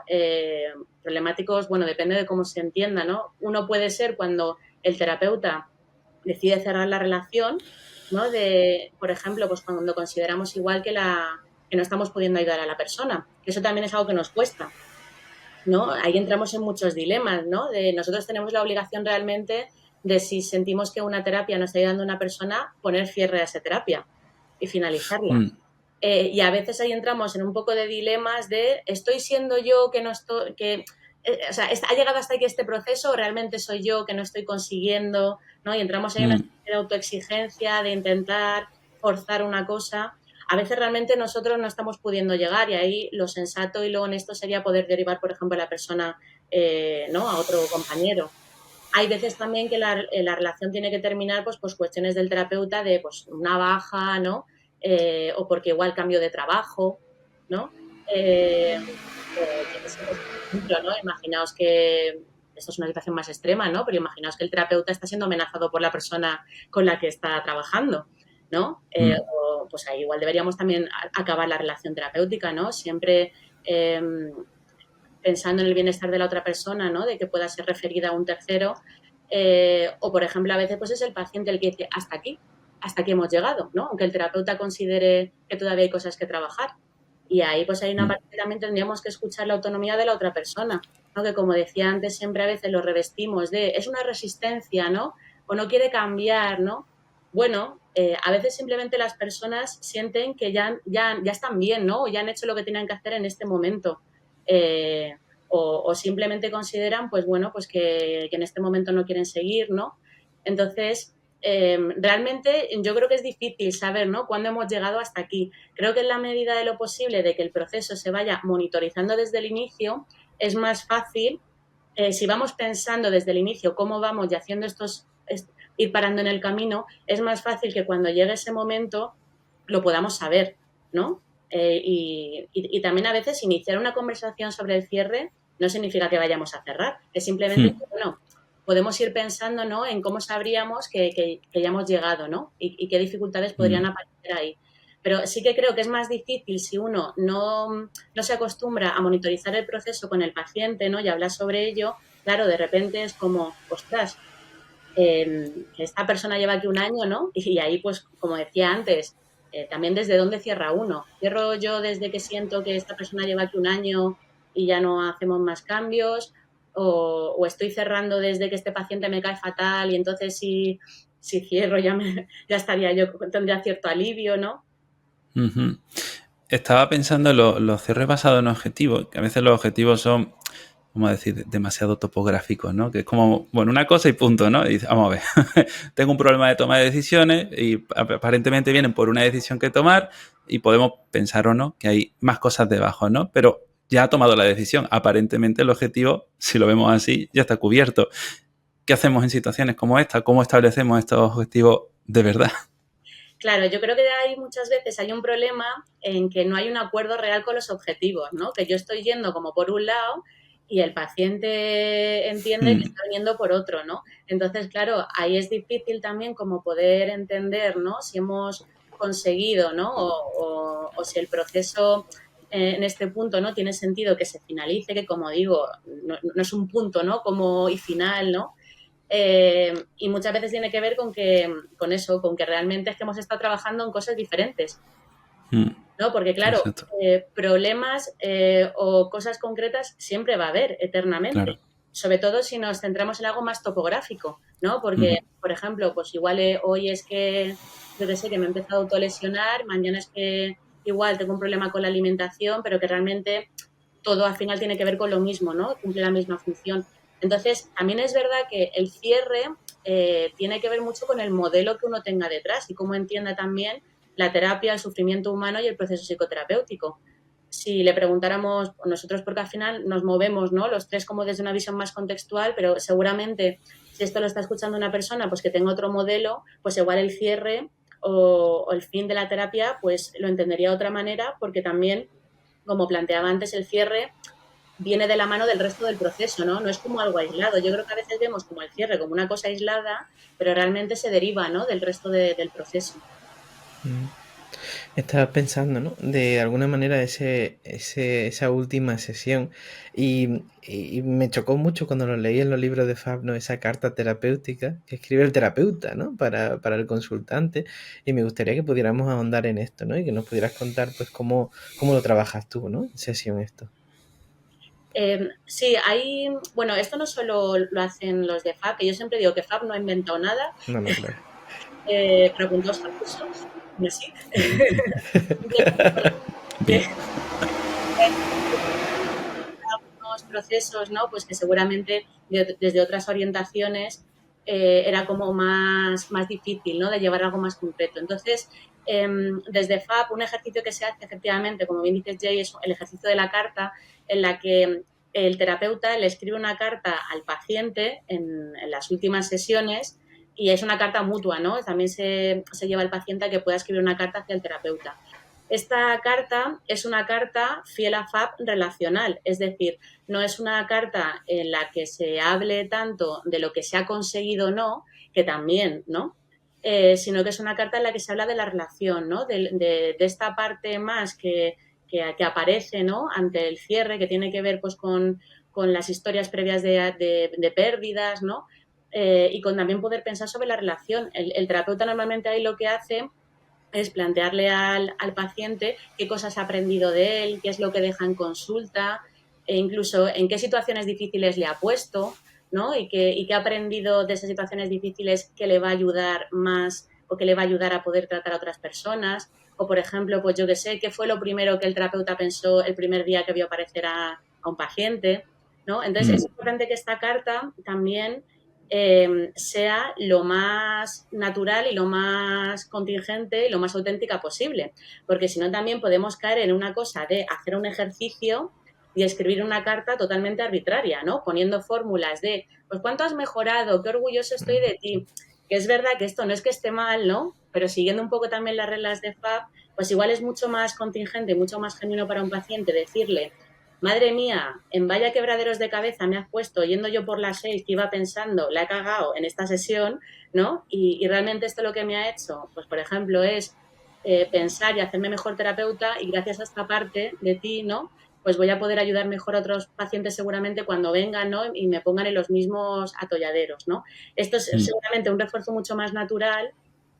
Problemáticos, bueno, depende de cómo se entienda, ¿no? Uno puede ser cuando el terapeuta decide cerrar la relación, ¿no? Por ejemplo, pues cuando consideramos igual que no estamos pudiendo ayudar a la persona, que eso también es algo que nos cuesta, ¿no? Ahí entramos en muchos dilemas, ¿no? Nosotros tenemos la obligación realmente de, si sentimos que una terapia nos está ayudando a una persona, poner cierre a esa terapia y finalizarla. Y a veces ahí entramos en un poco de dilemas de, ¿estoy siendo yo que no estoy, o sea, ha llegado hasta aquí este proceso o realmente soy yo que no estoy consiguiendo, ¿no? Y entramos en una especie de autoexigencia, de intentar forzar una cosa. A veces realmente nosotros no estamos pudiendo llegar, y ahí lo sensato y lo honesto sería poder derivar, por ejemplo, a la persona, ¿no? A otro compañero. Hay veces también que la relación tiene que terminar pues cuestiones del terapeuta de pues una baja, ¿no? O porque igual cambio de trabajo, ¿no? O yo qué sé, pues, por ejemplo, ¿no? Imaginaos que esto es una situación más extrema, ¿no? Pero imaginaos que el terapeuta está siendo amenazado por la persona con la que está trabajando, ¿no? O pues ahí igual deberíamos también acabar la relación terapéutica, ¿no? Siempre pensando en el bienestar de la otra persona, ¿no? De que pueda ser referida a un tercero. O, por ejemplo, a veces pues es el paciente el que dice, hasta aquí hemos llegado, ¿no? Aunque el terapeuta considere que todavía hay cosas que trabajar. Y ahí pues hay una parte que también tendríamos que escuchar la autonomía de la otra persona, ¿no? Que, como decía antes, siempre a veces lo revestimos de, es una resistencia, ¿no? O no quiere cambiar, ¿no? Bueno, a veces simplemente las personas sienten que ya están bien, ¿no? O ya han hecho lo que tenían que hacer en este momento. O simplemente consideran, pues bueno, pues que en este momento no quieren seguir, ¿no? Entonces, realmente yo creo que es difícil saber, ¿no? Cuándo hemos llegado hasta aquí. Creo que en la medida de lo posible de que el proceso se vaya monitorizando desde el inicio, es más fácil, si vamos pensando desde el inicio cómo vamos y haciendo ir parando en el camino, es más fácil que cuando llegue ese momento lo podamos saber, ¿no? Y también a veces iniciar una conversación sobre el cierre no significa que vayamos a cerrar, es simplemente que, bueno, podemos ir pensando, ¿no? En cómo sabríamos que ya hemos llegado, ¿no? Y qué dificultades podrían aparecer ahí. Pero sí que creo que es más difícil si uno no se acostumbra a monitorizar el proceso con el paciente, ¿no? Y hablar sobre ello. Claro, de repente es como, ostras, que esta persona lleva aquí un año, ¿no? Y ahí, pues, como decía antes, también desde dónde cierra uno. ¿Cierro yo desde que siento que esta persona lleva aquí un año y ya no hacemos más cambios? ¿O estoy cerrando desde que este paciente me cae fatal y entonces si cierro ya estaría yo, tendría cierto alivio, ¿no? estaba pensando en los cierres basados en objetivos, que a veces los objetivos son, vamos a decir, demasiado topográficos, ¿no? Que es como, bueno, una cosa y punto, ¿no? Y dices, vamos a ver, tengo un problema de toma de decisiones y aparentemente vienen por una decisión que tomar y podemos pensar o no que hay más cosas debajo, ¿no? Pero ya ha tomado la decisión. Aparentemente el objetivo, si lo vemos así, ya está cubierto. ¿Qué hacemos en situaciones como esta? ¿Cómo establecemos estos objetivos de verdad? Claro, yo creo que hay muchas veces hay un problema en que no hay un acuerdo real con los objetivos, ¿no? Que yo estoy yendo como por un lado y el paciente entiende que está viniendo por otro, ¿no? Entonces, claro, ahí es difícil también como poder entender, ¿no? Si hemos conseguido, ¿no? O si el proceso en este punto, ¿no? Tiene sentido que se finalice, que como digo, no es un punto, ¿no? Como y final, ¿no? Y muchas veces tiene que ver con eso, con que realmente es que hemos estado trabajando en cosas diferentes, ¿no? Porque claro, problemas o cosas concretas siempre va a haber eternamente, Claro. sobre todo si nos centramos en algo más topográfico, ¿no? Porque, por ejemplo, pues igual hoy es que, yo que sé, que me he empezado a autolesionar, mañana es que igual tengo un problema con la alimentación, pero que realmente todo al final tiene que ver con lo mismo, ¿no? Cumple la misma función. Entonces, también es verdad que el cierre tiene que ver mucho con el modelo que uno tenga detrás y cómo entienda también la terapia, el sufrimiento humano y el proceso psicoterapéutico. Si le preguntáramos, nosotros porque al final nos movemos, ¿no? Los tres como desde una visión más contextual, pero seguramente si esto lo está escuchando una persona pues que tenga otro modelo, pues igual el cierre o el fin de la terapia pues lo entendería de otra manera porque también, como planteaba antes, el cierre viene de la mano del resto del proceso, ¿no? No es como algo aislado. Yo creo que a veces vemos como el cierre como una cosa aislada, pero realmente se deriva, ¿no? Del resto del proceso. Estaba pensando, ¿no? De alguna manera esa última sesión y me chocó mucho cuando lo leí en los libros de Fab, ¿no? Esa carta terapéutica que escribe el terapeuta, ¿no? Para el consultante y me gustaría que pudiéramos ahondar en esto, ¿no? Y que nos pudieras contar, pues, cómo lo trabajas tú, ¿no? En sesión esto. Sí, bueno, esto no solo lo hacen los de Fab, que yo siempre digo que Fab no ha inventado nada, No, no, claro. preguntaos a cursos, y así. Bien. Algunos procesos, ¿no? Pues que seguramente desde otras orientaciones era como más difícil, ¿no? De llevar algo más concreto. Entonces, desde FAP, un ejercicio que se hace efectivamente, como bien dices, Jay, es el ejercicio de la carta, en la que el terapeuta le escribe una carta al paciente en las últimas sesiones y es una carta mutua, ¿no? También se lleva al paciente a que pueda escribir una carta hacia el terapeuta. Esta carta es una carta fiel a FAP relacional, es decir, no es una carta en la que se hable tanto de lo que se ha conseguido o no, que también, ¿no? Sino que es una carta en la que se habla de la relación, ¿no? De esta parte más que aparece, ¿no? Ante el cierre, que tiene que ver pues con las historias previas de pérdidas, ¿no? Y con también poder pensar sobre la relación. El terapeuta normalmente ahí lo que hace es plantearle al paciente qué cosas ha aprendido de él, qué es lo que deja en consulta, e incluso en qué situaciones difíciles le ha puesto, ¿no? Y qué ha aprendido de esas situaciones difíciles que le va a ayudar más o que le va a ayudar a poder tratar a otras personas. O, por ejemplo, pues yo qué sé, qué fue lo primero que el terapeuta pensó el primer día que vio aparecer a un paciente, ¿no? Entonces, es importante que esta carta también sea lo más natural y lo más contingente y lo más auténtica posible, porque si no también podemos caer en una cosa de hacer un ejercicio y escribir una carta totalmente arbitraria, ¿no? Poniendo fórmulas de, pues, ¿cuánto has mejorado? ¿Qué orgulloso estoy de ti? Que es verdad que esto no es que esté mal, ¿no? Pero siguiendo un poco también las reglas de FAB, pues igual es mucho más contingente y mucho más genuino para un paciente decirle, madre mía, en vaya quebraderos de cabeza me has puesto yendo yo por las 6 que iba pensando, la he cagado en esta sesión, ¿no? Y realmente esto lo que me ha hecho, pues por ejemplo, es pensar y hacerme mejor terapeuta y gracias a esta parte de ti, ¿no? Pues voy a poder ayudar mejor a otros pacientes seguramente cuando vengan, ¿no? Y me pongan en los mismos atolladeros, ¿no? Esto es seguramente un refuerzo mucho más natural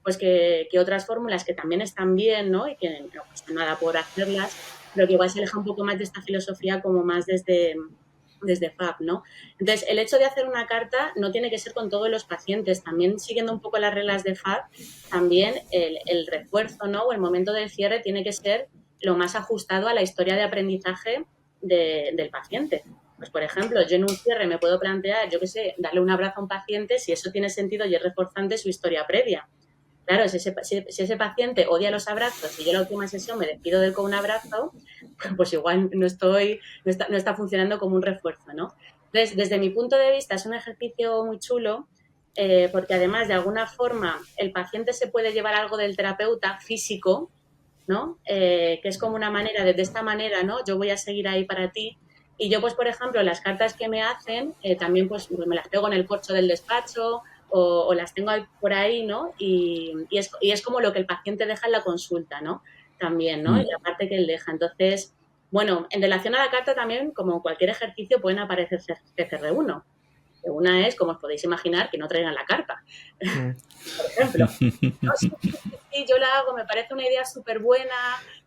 pues que otras fórmulas que también están bien, ¿no? Y que no pasa nada por hacerlas, pero que igual se aleja un poco más de esta filosofía como más desde FAB, ¿no? Entonces, el hecho de hacer una carta no tiene que ser con todos los pacientes, también siguiendo un poco las reglas de FAB, también el refuerzo, ¿no? O el momento del cierre tiene que ser lo más ajustado a la historia de aprendizaje del paciente. Pues, por ejemplo, yo en un cierre me puedo plantear, yo qué sé, darle un abrazo a un paciente si eso tiene sentido y es reforzante su historia previa. Claro, si ese paciente odia los abrazos y yo en la última sesión me despido de él con un abrazo, pues igual no está funcionando como un refuerzo, ¿no? Entonces, desde mi punto de vista, es un ejercicio muy chulo porque además, de alguna forma, el paciente se puede llevar algo del terapeuta físico, ¿no? Que es como una manera, de esta manera, ¿no? Yo voy a seguir ahí para ti. Y yo, pues, por ejemplo, las cartas que me hacen, también pues me las pego en el corcho del despacho o las tengo por ahí, ¿no? Y es como lo que el paciente deja en la consulta, ¿no? También, ¿no? Y la parte que él deja. Entonces, bueno, en relación a la carta también, como cualquier ejercicio, pueden aparecer CCR1. Una es, como os podéis imaginar, que no traigan la carta. Por ejemplo, no, sí, yo la hago, me parece una idea súper buena,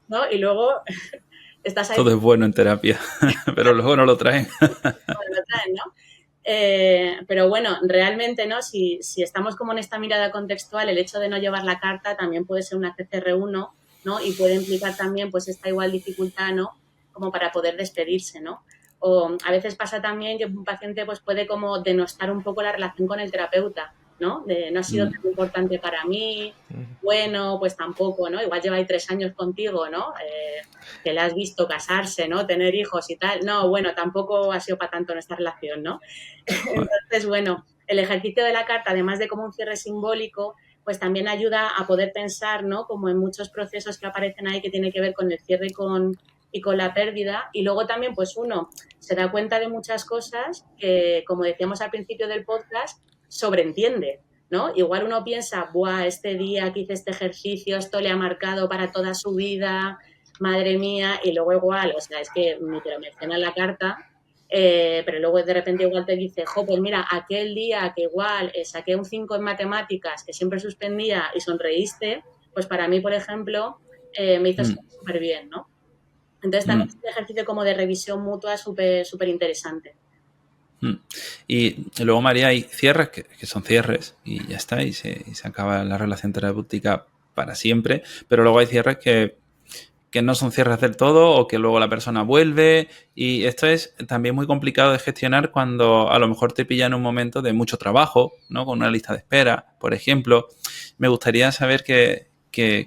¿no? Y luego estás ahí. Todo es bueno en terapia, pero luego no lo traen. ¿No? Pero bueno, realmente, ¿no? Si estamos como en esta mirada contextual, el hecho de no llevar la carta también puede ser una CCR1, ¿no? Y puede implicar también pues esta igual dificultad, ¿no? Como para poder despedirse, ¿no? O a veces pasa también que un paciente pues puede como denostar un poco la relación con el terapeuta, ¿no? De no ha sido tan importante para mí, bueno, pues tampoco, ¿no? Igual lleva ahí 3 años contigo, ¿no? Que le has visto casarse, ¿no? Tener hijos y tal. No, bueno, tampoco ha sido para tanto nuestra relación, ¿no? Entonces, bueno, el ejercicio de la carta, además de como un cierre simbólico, pues también ayuda a poder pensar, ¿no? Como en muchos procesos que aparecen ahí que tiene que ver con el cierre y con la pérdida. Y luego también, pues uno se da cuenta de muchas cosas que, como decíamos al principio del podcast, sobreentiende, ¿no? Igual uno piensa, ¡buah, este día que hice este ejercicio, esto le ha marcado para toda su vida, madre mía! Y luego igual, o sea, es que ni te lo menciona en la carta, pero luego de repente igual te dice, jo, pues mira, aquel día que igual saqué un 5 en matemáticas, que siempre suspendía y sonreíste, pues para mí, por ejemplo, me hizo súper bien, ¿no? Entonces también es un ejercicio como de revisión mutua súper interesante. Y luego, María, hay cierres que son cierres y ya está, y se acaba la relación terapéutica para siempre, pero luego hay cierres que no son cierres del todo o que luego la persona vuelve, y esto es también muy complicado de gestionar cuando a lo mejor te pilla en un momento de mucho trabajo, ¿no? Con una lista de espera, por ejemplo. Me gustaría saber qué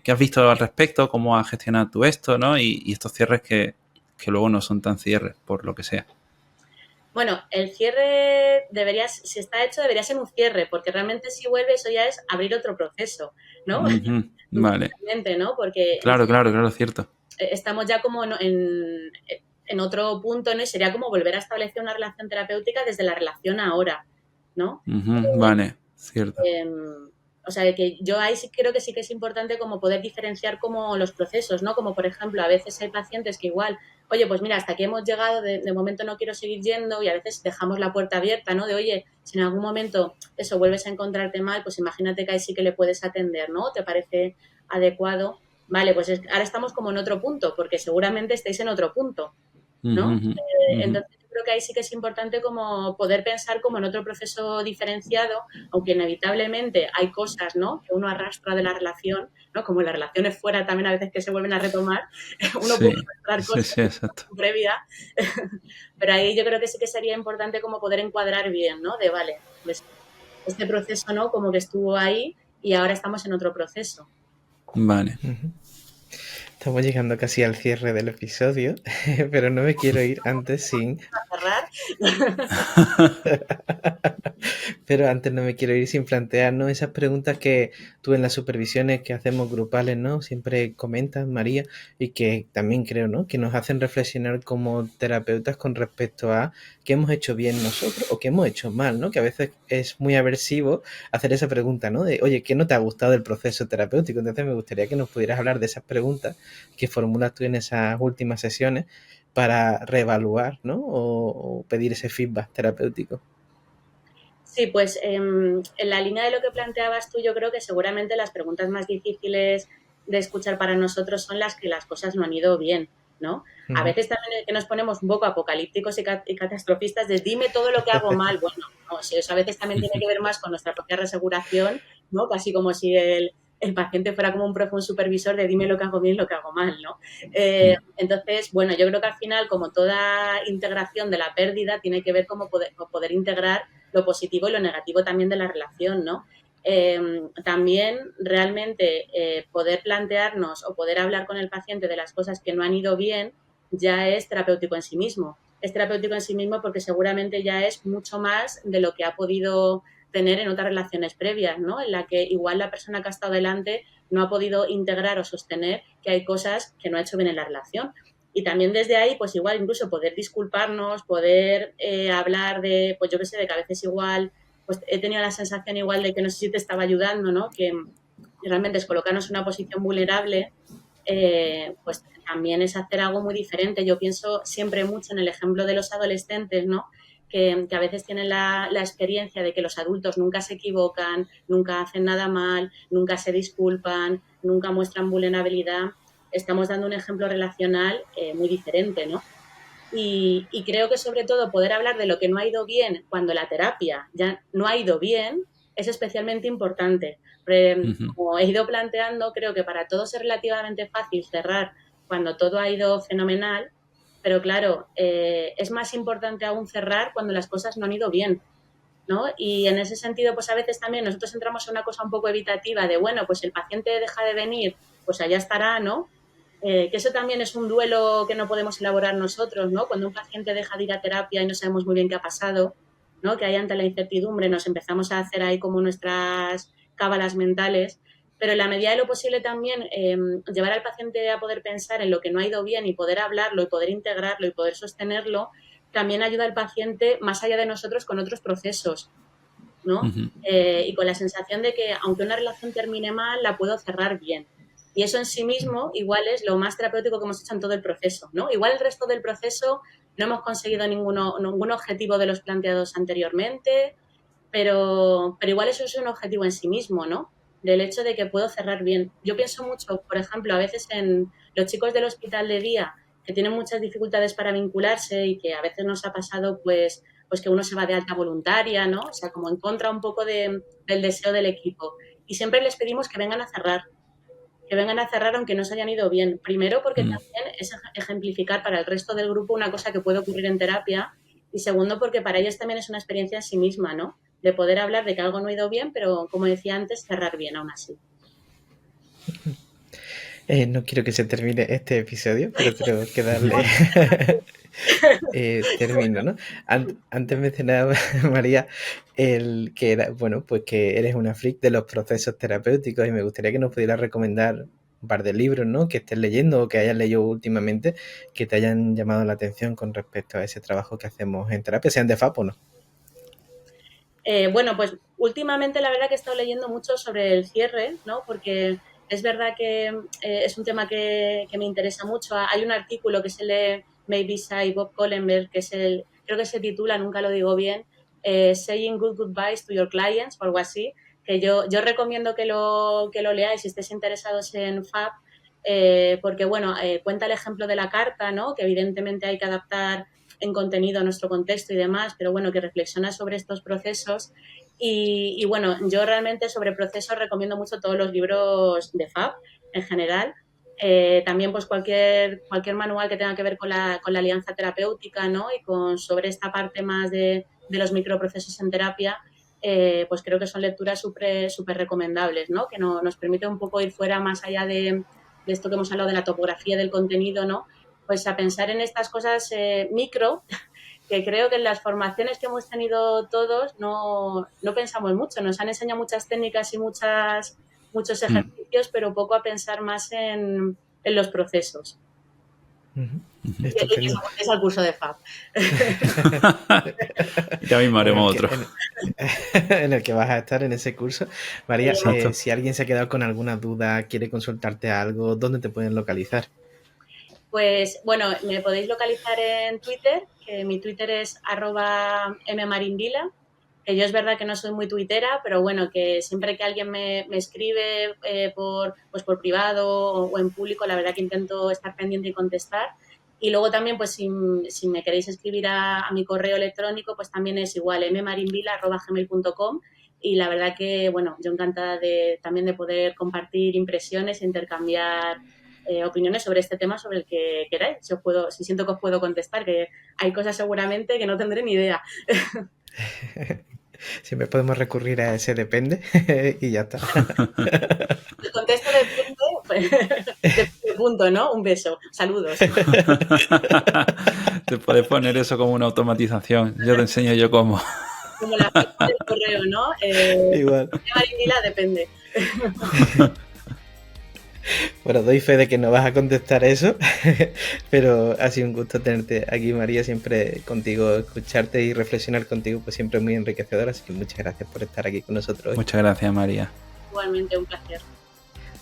has visto al respecto, cómo has gestionado tú esto, ¿no? Y estos cierres que luego no son tan cierres, por lo que sea. Bueno, el cierre si está hecho, debería ser un cierre, porque realmente si vuelve eso ya es abrir otro proceso, ¿no? Vale. ¿No? Porque claro, cierto. Estamos ya como en otro punto, ¿no? Y sería como volver a establecer una relación terapéutica desde la relación ahora, ¿no? Vale, cierto. O sea, que yo ahí sí creo que sí que es importante como poder diferenciar como los procesos, ¿no? Como, por ejemplo, a veces hay pacientes que igual, oye, pues mira, hasta aquí hemos llegado, de momento no quiero seguir yendo, y a veces dejamos la puerta abierta, ¿no? De, oye, si en algún momento eso vuelves a encontrarte mal, pues imagínate que ahí sí que le puedes atender, ¿no? ¿Te parece adecuado? Vale, pues ahora estamos como en otro punto, porque seguramente estáis en otro punto, ¿no? Entonces yo creo que ahí sí que es importante como poder pensar como en otro proceso diferenciado, aunque inevitablemente hay cosas, ¿no? Que uno arrastra de la relación, ¿no? Como las relaciones fuera también a veces que se vuelven a retomar, uno puede arrastrar cosas previa, pero ahí yo creo que sí que sería importante como poder encuadrar bien, ¿no? De vale, pues este proceso, ¿no? Como que estuvo ahí y ahora estamos en otro proceso. Vale. Estamos llegando casi al cierre del episodio, pero no me quiero ir antes sin... Pero antes no me quiero ir sin plantearnos esas preguntas que tú en las supervisiones que hacemos grupales, ¿no? Siempre comentas, María, y que también creo, ¿no? Que nos hacen reflexionar como terapeutas con respecto a qué hemos hecho bien nosotros o qué hemos hecho mal, ¿no? Que a veces es muy aversivo hacer esa pregunta, ¿no? De, oye, ¿qué no te ha gustado del proceso terapéutico? Entonces me gustaría que nos pudieras hablar de esas preguntas que formulas tú en esas últimas sesiones para reevaluar, ¿no? O pedir ese feedback terapéutico. Sí, pues en la línea de lo que planteabas tú, yo creo que seguramente las preguntas más difíciles de escuchar para nosotros son las que las cosas no han ido bien, ¿no? A veces también que nos ponemos un poco apocalípticos y catastrofistas de dime todo lo que hago mal. Bueno, no, eso a veces también tiene que ver más con nuestra propia reseguración, ¿no? Casi como si el el paciente fuera como un supervisor de dime lo que hago bien, lo que hago mal, ¿no? Entonces, bueno, yo creo que al final, como toda integración de la pérdida, tiene que ver cómo poder integrar lo positivo y lo negativo también de la relación, ¿no? También realmente poder plantearnos o poder hablar con el paciente de las cosas que no han ido bien ya es terapéutico en sí mismo. Es terapéutico en sí mismo porque seguramente ya es mucho más de lo que ha podido tener en otras relaciones previas, ¿no? En la que igual la persona que ha estado delante no ha podido integrar o sostener que hay cosas que no ha hecho bien en la relación. Y también desde ahí, pues igual incluso poder disculparnos, poder hablar de, pues yo qué sé, de que a veces igual, pues he tenido la sensación igual de que no sé si te estaba ayudando, ¿no? Que realmente es colocarnos en una posición vulnerable, pues también es hacer algo muy diferente. Yo pienso siempre mucho en el ejemplo de los adolescentes, ¿no? Que a veces tienen la experiencia de que los adultos nunca se equivocan, nunca hacen nada mal, nunca se disculpan, nunca muestran vulnerabilidad. Estamos dando un ejemplo relacional muy diferente, ¿no? Y creo que sobre todo poder hablar de lo que no ha ido bien cuando la terapia ya no ha ido bien es especialmente importante. Como he ido planteando, creo que para todos es relativamente fácil cerrar cuando todo ha ido fenomenal, pero claro, es más importante aún cerrar cuando las cosas no han ido bien, ¿no? Y en ese sentido, pues a veces también nosotros entramos en una cosa un poco evitativa de, bueno, pues el paciente deja de venir, pues allá estará, ¿no? Que eso también es un duelo que no podemos elaborar nosotros, ¿no? Cuando un paciente deja de ir a terapia y no sabemos muy bien qué ha pasado, ¿no? Que ahí ante la incertidumbre nos empezamos a hacer ahí como nuestras cábalas mentales, pero en la medida de lo posible también llevar al paciente a poder pensar en lo que no ha ido bien y poder hablarlo y poder integrarlo y poder sostenerlo, también ayuda al paciente más allá de nosotros con otros procesos, ¿no? Y con la sensación de que aunque una relación termine mal, la puedo cerrar bien. Y eso en sí mismo igual es lo más terapéutico que hemos hecho en todo el proceso, ¿no? Igual el resto del proceso no hemos conseguido ningún objetivo de los planteados anteriormente, pero igual eso es un objetivo en sí mismo, ¿no? Del hecho de que puedo cerrar bien. Yo pienso mucho, por ejemplo, a veces en los chicos del hospital de día que tienen muchas dificultades para vincularse y que a veces nos ha pasado, pues que uno se va de alta voluntaria, ¿no? O sea, como en contra un poco del deseo del equipo. Y siempre les pedimos que vengan a cerrar aunque no se hayan ido bien. Primero porque también es ejemplificar para el resto del grupo una cosa que puede ocurrir en terapia y segundo porque para ellos también es una experiencia en sí misma, ¿no? De poder hablar de que algo no ha ido bien, pero como decía antes, cerrar bien aún así. No quiero que se termine este episodio, pero tengo que darle término, ¿no? Antes mencionaba, María, el que era, bueno, pues que eres una freak de los procesos terapéuticos y me gustaría que nos pudieras recomendar un par de libros, ¿no? Que estés leyendo o que hayas leído últimamente que te hayan llamado la atención con respecto a ese trabajo que hacemos en terapia, sean de FAP o no. Bueno, pues últimamente la verdad que he estado leyendo mucho sobre el cierre, ¿no? Porque es verdad que es un tema que me interesa mucho. Hay un artículo que se lee Maybe y Bob Kohlenberg, que es creo que se titula, nunca lo digo bien, Saying Good Goodbyes to Your Clients o algo así, que yo recomiendo que lo leáis si estéis interesados en FAP, porque bueno, cuenta el ejemplo de la carta, ¿no? Que evidentemente hay que adaptar en contenido a nuestro contexto y demás, pero bueno, que reflexiona sobre estos procesos. Y bueno, yo realmente sobre procesos recomiendo mucho todos los libros de FAB en general. También pues cualquier manual que tenga que ver con la alianza terapéutica, ¿no? Y sobre esta parte más de los microprocesos en terapia, pues creo que son lecturas súper recomendables, ¿no? Que nos permite un poco ir fuera más allá de esto que hemos hablado de la topografía del contenido, ¿no? Pues a pensar en estas cosas micro, que creo que en las formaciones que hemos tenido todos no pensamos mucho. Nos han enseñado muchas técnicas y muchos ejercicios, pero poco a pensar más en los procesos. Y es al curso de FAB. Ya mismo haremos otro. En el que vas a estar en ese curso. María, si alguien se ha quedado con alguna duda, quiere consultarte algo, ¿dónde te pueden localizar? Pues bueno, me podéis localizar en Twitter, que mi Twitter es @mmarinvila, que yo es verdad que no soy muy tuitera, pero bueno, que siempre que alguien me escribe por privado o en público, la verdad que intento estar pendiente y contestar. Y luego también, pues si me queréis escribir a mi correo electrónico, pues también es igual, mmarinvila@gmail.com. Y la verdad que, bueno, yo encantada también de poder compartir impresiones, intercambiar opiniones sobre este tema, sobre el que queráis. Si siento que os puedo contestar, que hay cosas seguramente que no tendré ni idea. Siempre podemos recurrir a ese depende y ya está. El contesto depende, pues, de punto, ¿no? Un beso. Saludos. Te puedes poner eso como una automatización. Yo te enseño yo cómo. Como la forma del correo, ¿no? Igual. Marinila depende. Bueno, doy fe de que no vas a contestar eso, pero ha sido un gusto tenerte aquí, María, siempre contigo, escucharte y reflexionar contigo, pues siempre es muy enriquecedor, así que muchas gracias por estar aquí con nosotros hoy. Muchas gracias, María. Igualmente, un placer.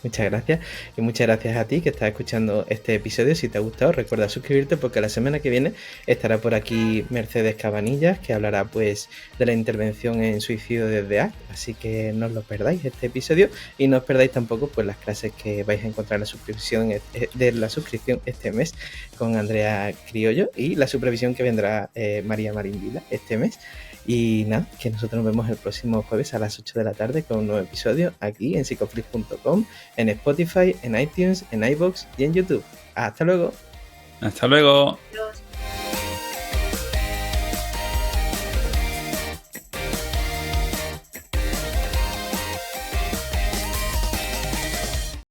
Muchas gracias y muchas gracias a ti que estás escuchando este episodio. Si te ha gustado, recuerda suscribirte porque la semana que viene estará por aquí Mercedes Cabanillas, que hablará pues de la intervención en suicidio desde ACT, así que no os lo perdáis este episodio y no os perdáis tampoco pues las clases que vais a encontrar en la suscripción este mes con Andrea Criollo y la supervisión que vendrá María Marín Vila este mes. Y nada, que nosotros nos vemos el próximo jueves a las 8 de la tarde con un nuevo episodio aquí en psicoflix.com, en Spotify, en iTunes, en iVoox y en YouTube. ¡Hasta luego! Hasta luego.